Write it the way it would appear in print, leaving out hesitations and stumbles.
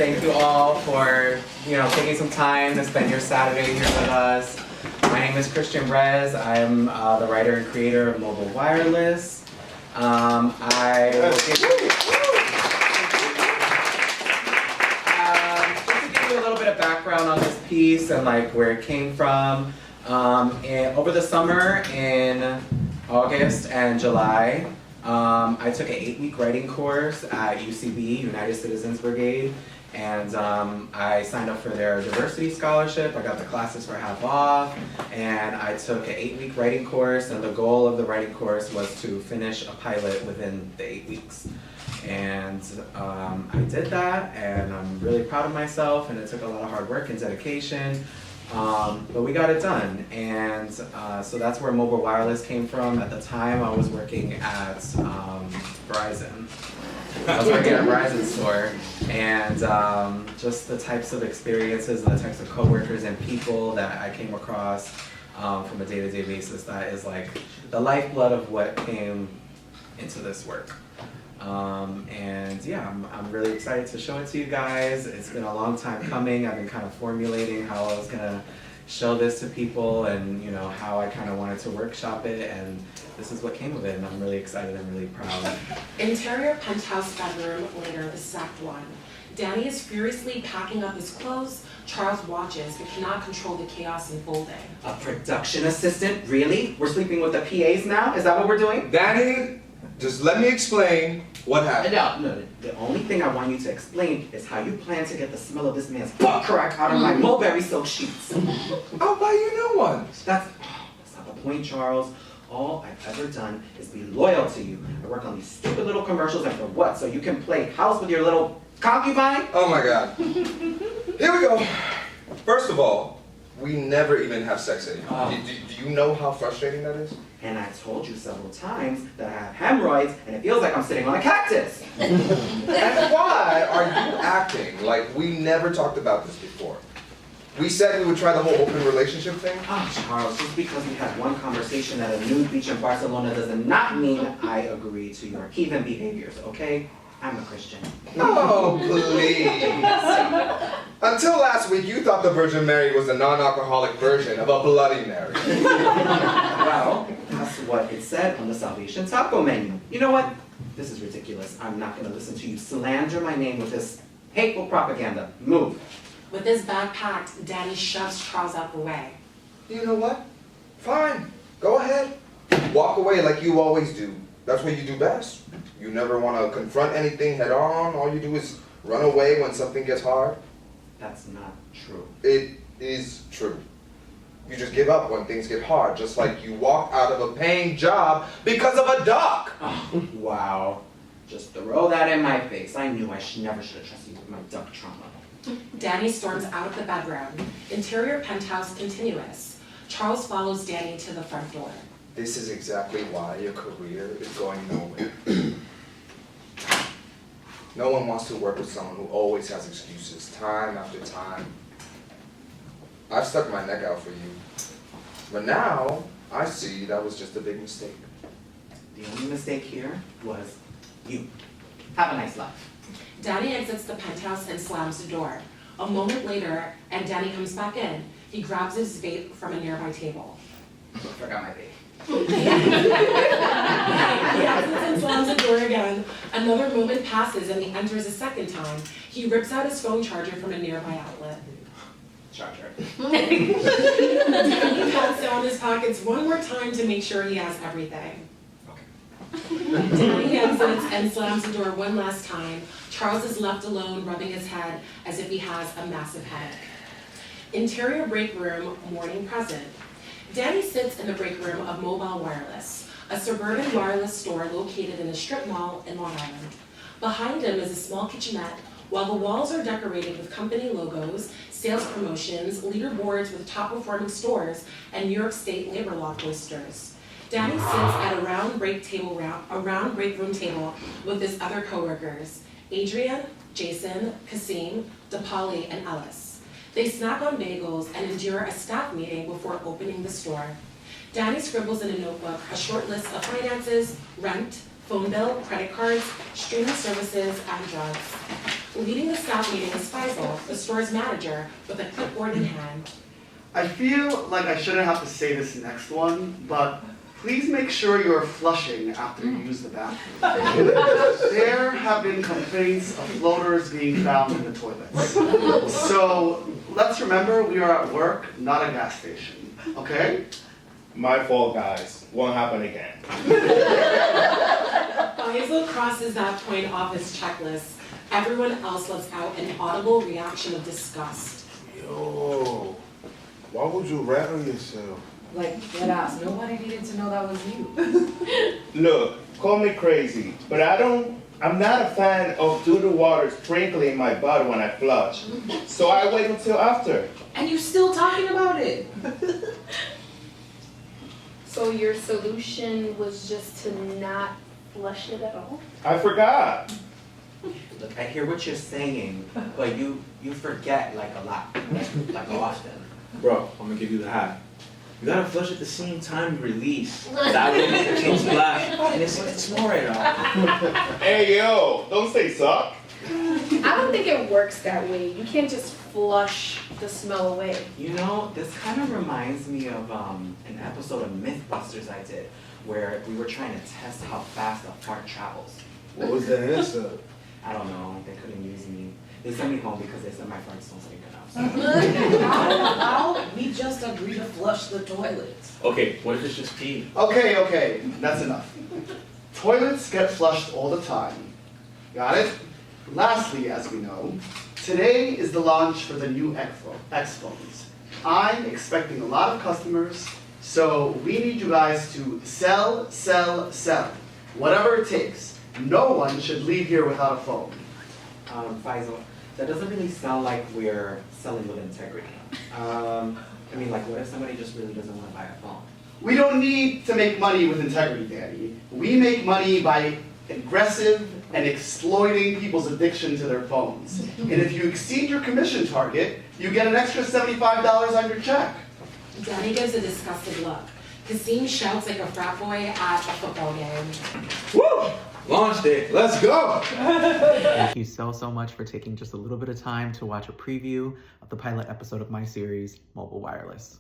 Thank you all for, taking some time to spend your Saturday here with us. My name is Christian Rez. I'm the writer and creator of Mobile Wireless. Just to give you a little bit of background on this piece and where it came from. Over the summer in August and July, I took an 8-week writing course at UCB, United Citizens Brigade. And I signed up for their diversity scholarship. I got the classes for half off, and I took an 8-week writing course, and the goal of the writing course was to finish a pilot within the 8 weeks. And I did that, and I'm really proud of myself, and it took a lot of hard work and dedication, but we got it done. And so that's where Mobile Wireless came from. At the time, I was working at Verizon. I was working at a Verizon store, and just the types of experiences and the types of coworkers and people that I came across from a day-to-day basis, that is the lifeblood of what came into this work. And yeah, I'm really excited to show it to you guys. It's been a long time coming. I've been kind of formulating how I was gonna show this to people, and how I kind of wanted to workshop it, and this is what came of it, and I'm really excited and really proud. Interior penthouse bedroom later, this is Act 1. Danny is furiously packing up his clothes. Charles watches but cannot control the chaos unfolding. A production assistant? Really? We're sleeping with the PAs now? Is that what we're doing? Danny, just let me explain what happened. No, the only thing I want you to explain is how you plan to get the smell of this man's butt crack out of my mulberry silk sheets. I'll buy you new ones. That's not the point, Charles. All I've ever done is be loyal to you. I work on these stupid little commercials, and for what? So you can play house with your little concubine? Oh my God. Here we go. First of all, we never even have sex anymore. Do you know how frustrating that is? And I told you several times that I have hemorrhoids, and it feels like I'm sitting on a cactus. And why are you acting like we never talked about this before? We said we would try the whole open relationship thing. Oh, Charles, just because we had one conversation at a nude beach in Barcelona does not mean I agree to your heathen behaviors, okay? I'm a Christian. Oh, please. Until last week, you thought the Virgin Mary was a non-alcoholic version of a Bloody Mary. Well, that's what it said on the Salvation Taco menu. You know what? This is ridiculous. I'm not going to listen to you slander my name with this hateful propaganda. Move. With his bag packed, Danny shoves Charles out the way. You know what? Fine. Go ahead. Walk away like you always do. That's what you do best. You never want to confront anything head on. All you do is run away when something gets hard. That's not true. It is true. You just give up when things get hard, just like you walk out of a paying job because of a duck. Oh, wow. Just throw that in my face. I knew I never should have trusted you with my duck trauma. Danny storms out of the bedroom. Interior penthouse continuous. Charles follows Danny to the front door. This is exactly why your career is going nowhere. No one wants to work with someone who always has excuses, time after time. I've stuck my neck out for you. But now, I see that was just a big mistake. The only mistake here was you. Have a nice life. Danny exits the penthouse and slams the door. A moment later, and Danny comes back in. He grabs his vape from a nearby table. I forgot my vape. He exits and slams the door again. Another moment passes and he enters a second time. He rips out his phone charger from a nearby outlet. Charger. Danny pats down his pockets one more time to make sure he has everything. Danny exits and slams the door one last time. Charles is left alone, rubbing his head as if he has a massive headache. Interior break room, morning present. Danny sits in the break room of Mobile Wireless, a suburban wireless store located in a strip mall in Long Island. Behind him is a small kitchenette, while the walls are decorated with company logos, sales promotions, leaderboards with top-performing stores, and New York State labor law posters. Danny sits at a round break room table with his other coworkers, Adrienne, Jason, Kasim, Dipali, and Ellis. They snack on bagels and endure a staff meeting before opening the store. Danny scribbles in a notebook a short list of finances, rent, phone bill, credit cards, streaming services, and drugs. Leading the staff meeting is Faisal, the store's manager, with a clipboard in hand. I feel like I shouldn't have to say this next one, but please make sure you're flushing after you use the bathroom. There have been complaints of floaters being found in the toilets. So let's remember we are at work, not a gas station, okay? My fault, guys. Won't happen again. Faisal crosses that point off his checklist. Everyone else lets out an audible reaction of disgust. Yo, why would you rat on yourself? Like, dead ass, nobody needed to know that was you. Look, call me crazy, but I'm not a fan of doodle water sprinkling my butt when I flush. So I wait until after. And you still talking about it? So your solution was just to not flush it at all? I forgot. Look, I hear what you're saying, but you forget like a lot, like often. Bro, I'm gonna give you the hack. You gotta flush at the same time you release. That way it becomes black. And it's more right off. Hey, yo, don't say suck. I don't think it works that way. You can't just flush the smell away. You know, this kind of reminds me of an episode of Mythbusters I did, where we were trying to test how fast a fart travels. What was the answer? I don't know, they couldn't use me. They sent me home because they said my farts don't stink enough. How? We just agreed to flush the toilets. Okay, what if it's just pee? Okay, that's enough. Toilets get flushed all the time. Got it? Lastly, as we know, today is the launch for the new X phones. I'm expecting a lot of customers, so we need you guys to sell. Whatever it takes. No one should leave here without a phone. Faisal, that doesn't really sound like we're selling with integrity. I mean, like, what if somebody just really doesn't want to buy a phone? We don't need to make money with integrity, Danny. We make money by aggressive and exploiting people's addiction to their phones. And if you exceed your commission target, you get an extra $75 on your check. Danny gives a disgusted look. Kasim shouts like a frat boy at a football game. Woo! Launch day, let's go! Thank you so much for taking just a little bit of time to watch a preview of the pilot episode of my series, Mobile Wireless.